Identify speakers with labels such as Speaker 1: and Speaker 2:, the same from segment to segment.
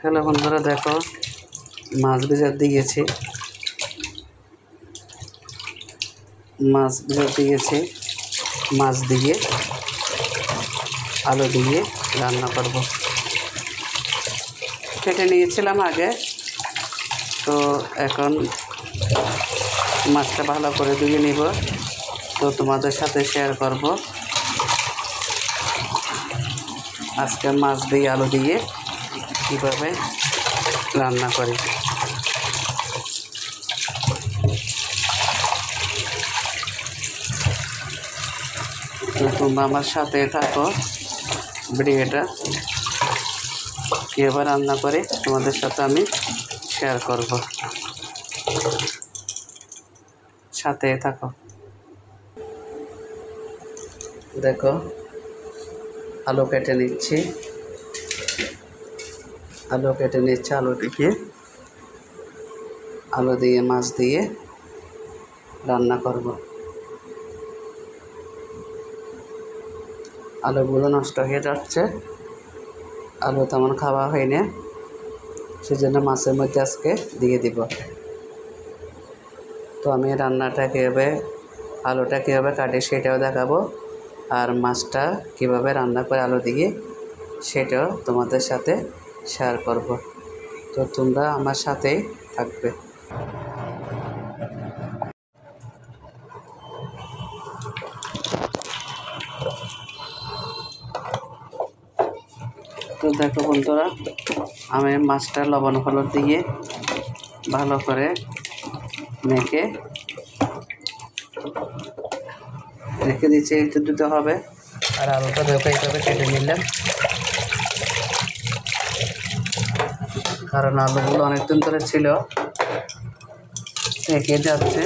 Speaker 1: Hello বন্ধুরা, দেখো মাছ ভেজার দিয়েছি। মাছ দিয়ে আলু দিয়ে রান্না করব। কেটে নিয়েছিলাম আগে, তো এখন মাছটা ভালো করে ধুয়ে নিব, তো তোমাদের সাথে শেয়ার করব আজকে মাছ দিয়ে আলু দিয়ে কীভাবে রান্না করি। তোমরা আমার সাথে থাকো, ভিডিওটা কীভাবে রান্না করে তোমাদের সাথে আমি শেয়ার করব। সাথে থাকো। দেখো আলু কেটে নিচ্ছি, আলু দিয়ে মাছ দিয়ে রান্না করব। আলুগুলো নষ্ট হয়ে যাচ্ছে, আলু তেমন খাওয়া হয় না, সেজন্য মাছের মধ্যে আজকে দিয়ে দিব। তো আমি রান্নাটা আলুটা কীভাবে কাটি সেটাও দেখাবো, আর মাছটা কীভাবে রান্না করে আলু দিয়ে সেটাও তোমাদের সাথে শেয়ার করব। তো তোমরা আমার সাথেই থাকবে। তো দেখো বন্ধুরা, আমি মাছটা লবণ হলুদ দিয়ে ভালো করে মেখে রেখে দিচ্ছি, একটু দিতে হবে। আর আলুটা দেখো এইভাবে কেটে নিলাম, কারণ আলুগুলো অনেকদিন ধরে ছিল, পেকে যাচ্ছে।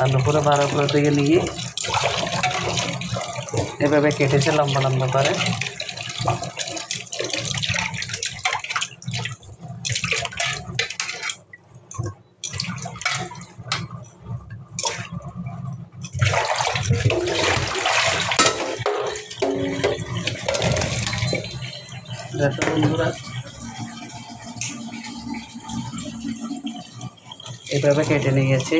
Speaker 1: আলু পুরো ভালো করে দিয়ে নিয়ে এভাবে কেটেছে লম্বা লম্বা করে। দেখো বন্ধুরা, এভাবে কেটে নিয়েছি।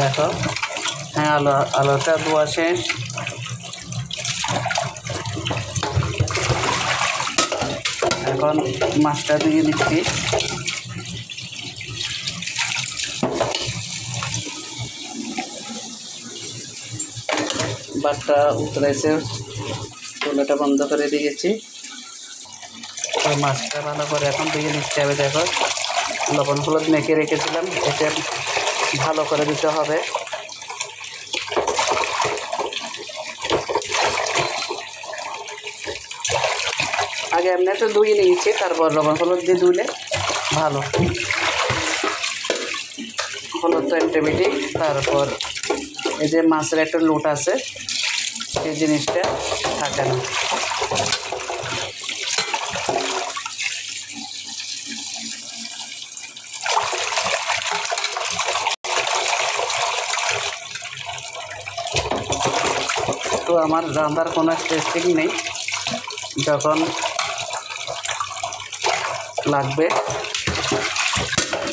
Speaker 1: দেখো, হ্যাঁ, আলুটা ধোয়া শেষ। এখন মাছটা দিয়ে দিচ্ছি। বাটটা উতরাইছে, চুলাটা বন্ধ করে দিয়েছি। ওই মাছটা ভালো করে এখন দিয়ে নিচ্ছে হবে। দেখো লবণ হলুদ মেখে রেখেছিলাম, এতে ভালো করে দিতে হবে। আগে এমনি একটু ধুয়ে নিয়েছি, তারপর লবণ হলুদ দিয়ে ধুলে ভালো, হলুদ তো অ্যান্টিবায়োটিক। তারপর এই যে মাছের একটা লোট আছে, সেই জিনিসটা থাকে না। তো আমার রান্নার কোনো টেস্টিং নেই, যখন লাগবে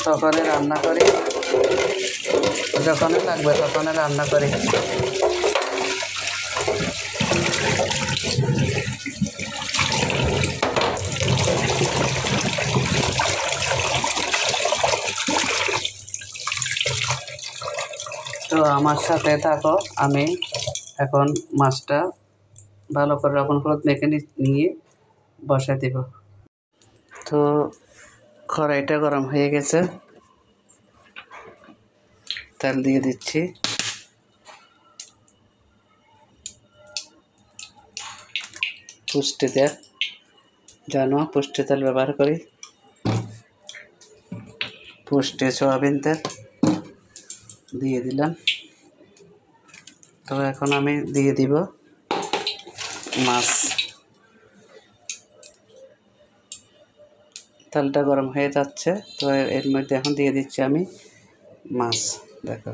Speaker 1: তখনই রান্না করি, যখনই লাগবে তখনই রান্না করি। তো আমার সাথে থাকো, আমি এখন মাছটা ভালো করে লবণ হলুদ মেখে নিয়ে বসাই দেব। তো কড়াইটা গরম হয়ে গেছে, তেল দিয়ে দিচ্ছি। পুষ্টি তেল, জানো পুষ্টি তেল ব্যবহার করি, পুষ্টি সয়াবিন তেল দিয়ে দিলাম। তো এখন আমি দিয়ে দিব মাছ। তেলটা গরম হয়ে যাচ্ছে, তো এর মধ্যে এখন দিয়ে দিচ্ছি আমি মাছ। দেখো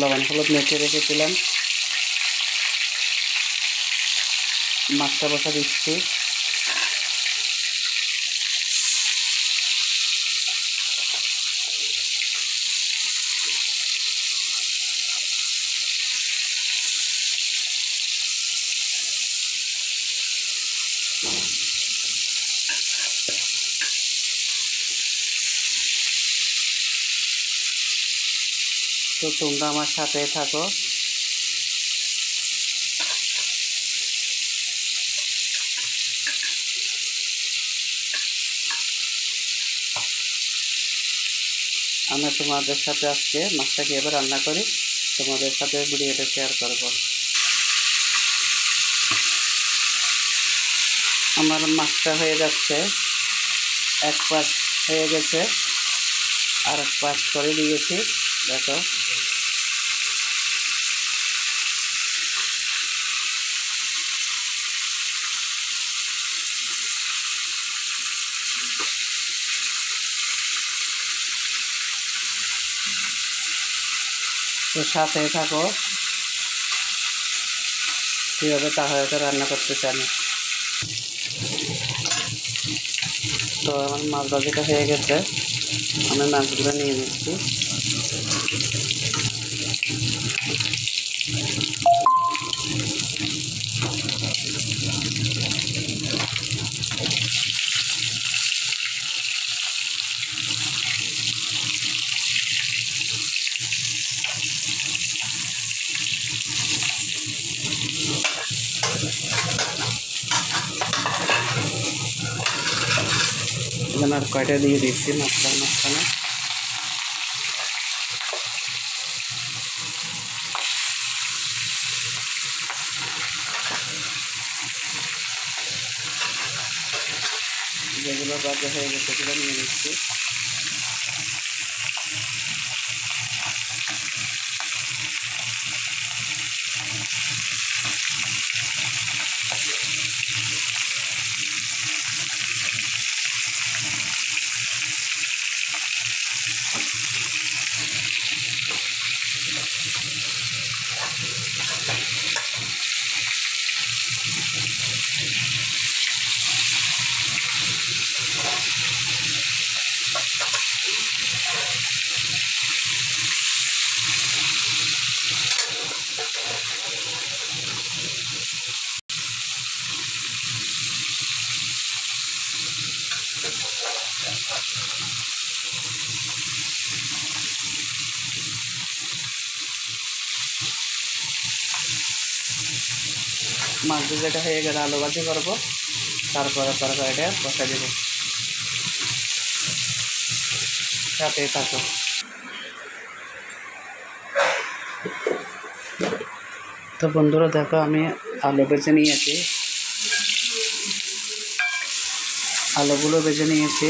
Speaker 1: লবণ হলুদ মেখে রেখেছিলাম, মাছটা বসা দিচ্ছি। তো তোমরা আমার সাথে থাকো। আমি তোমাদের সাথে আজকে মাছটা কীভাবে রান্না করি তোমাদের সাথে ভিডিওটা শেয়ার করব। আমার মাছটা হয়ে যাচ্ছে, এক পাশ হয়ে গেছে, আর এক পাশ করে দিয়েছি। দেখো তো সাথে থাকো, কীভাবে তাহাকে রান্না করতেছি আমি। তো আমার মাছ ভাজিটা হয়ে গেছে, আমি মাছগুলো নিয়ে নিচ্ছি। এখানে আর কয়টা দিয়ে দিচ্ছি মাছটার মাঝখানে। যেগুলো ভাজা হয়ে গেছে সেগুলো নিয়ে নিচ্ছি। মাছ ভাজাটা হয়ে গেলে আলু ভাজি করবো, তারপরে তরকারিটা বসা দেবো। সাথে থাকো। তো বন্ধুরা দেখো আমি আলু বেছে নিয়েছি, আলুগুলো বেছে নিয়েছি।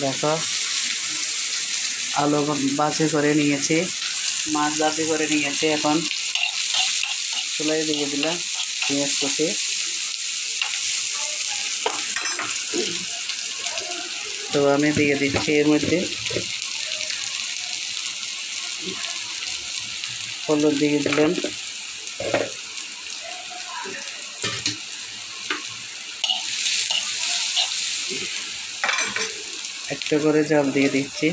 Speaker 1: দেখো আলু ভাজি করে নিয়েছি, মাছ ভাজি করে নিয়েছি। এখন চুলায় দিয়ে দিলাম পেঁয়াজ কুচি, তো আমি দিয়ে দিচ্ছি এর মধ্যে হলুদ দিয়ে দিলাম, একটা করে জল দিয়ে দিচ্ছি।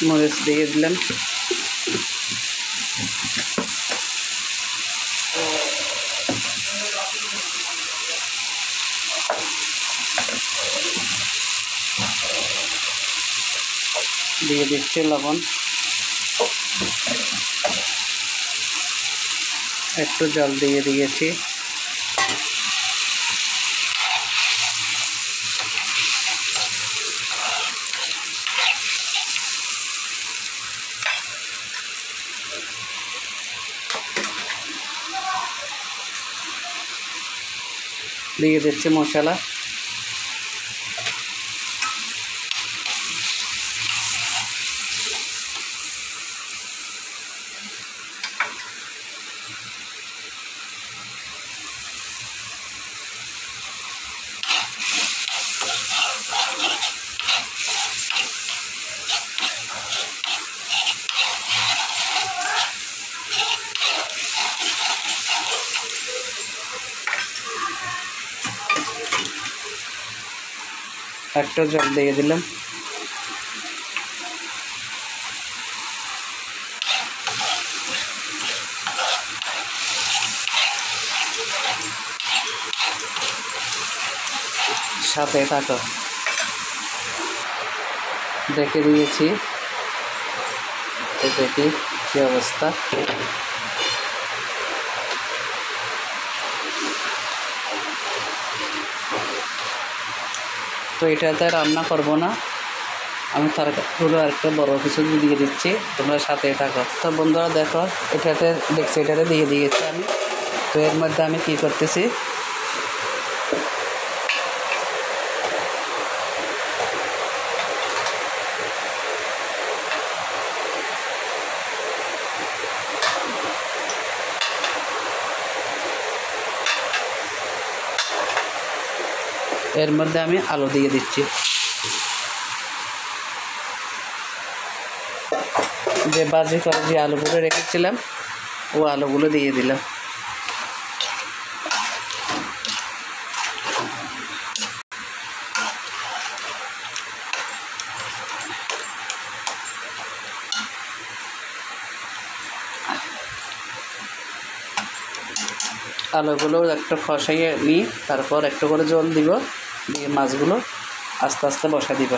Speaker 1: মরিচ দিয়ে দিলাম, দিয়ে দিচ্ছি লবণ, একটু জল দিয়ে দিয়েছি, দিয়ে দিচ্ছি মশলা, একটু জল দিয়ে দিলাম, সাথে থাকো। দেখে দিয়েছি, দেখি কি অবস্থা। তো এটাতে রান্না করব না, আমি তরকারিগুলো আরেকটা বড় কিছু দিয়ে দিচ্ছি, তোমরা সাথে থাকো। তো বন্ধুরা দেখো, এটাতে দিয়ে দিয়েছি আমি। তো এর মধ্যে আমি কি করতেছি, এর মধ্যে আমি আলু দিয়ে দিচ্ছি, যে ভাজি করে যে আলুগুলো রেখেছিলাম ও আলুগুলো দিয়ে দিলাম। আলুগুলো একটু কষাইয়ে নিই, তারপর একটু করে জল দিব, দিয়ে মাছগুলো আস্তে আস্তে বসা দিব।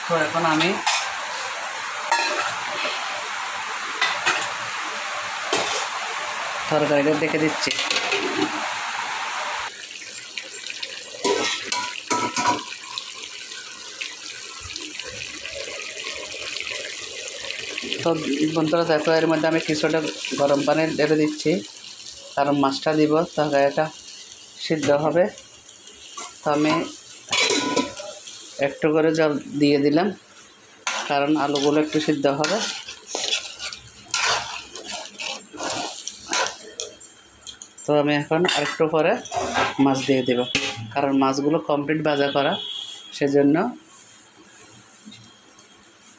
Speaker 1: তো এখন আমি তরকারিটা দেখে দিচ্ছি। তো বন্ধুরা দেখো, এর মধ্যে আমি কিছুটা গরম পানি ঢেলে দিচ্ছি, কারণ মাছটা দিব তরকারিটা সিদ্ধ হবে। তো আমি একটু করে জল দিয়ে দিলাম, কারণ আলুগুলো একটু সিদ্ধ হবে। তো আমি এখন আরেকটু পরে মাছ দিয়ে দেব, কারণ মাছগুলো কমপ্লিট ভাজা করা, সেজন্য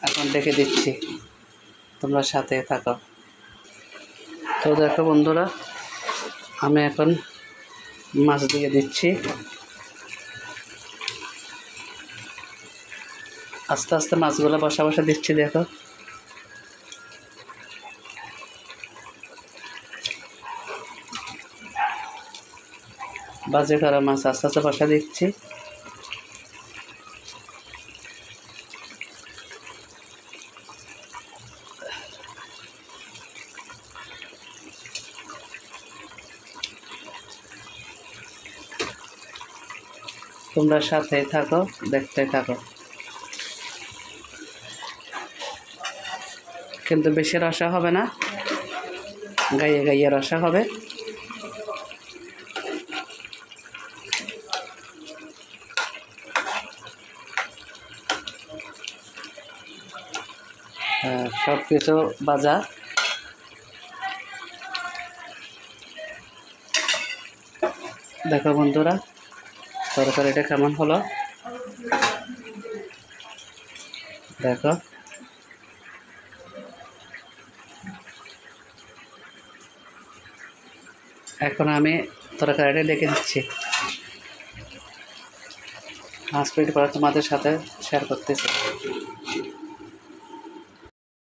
Speaker 1: এখন দেখে দিচ্ছি, তোমরা সাথে থাকো। তো দেখো বন্ধুরা, আমি এখন মাছ দিয়ে দিচ্ছি, আস্তে আস্তে মাছগুলো বসা বসা দিচ্ছি। দেখো ভাজি করা মাছ আস্তে আস্তে বসা দিচ্ছি। তোমরা সাথে থাকো, দেখতে থাকো, কিন্তু বেশি রসা হবে না, গাইয়ে গাইয়ে রসা হবে। সব কিছু ভাজা। দেখো বন্ধুরা, তরকারিটা কেমন হলো দেখো। এখন আমি তরকারিটা ডেকে দিচ্ছি। 5 মিনিট পরে তোমাদের সাথে শেয়ার করতেছি।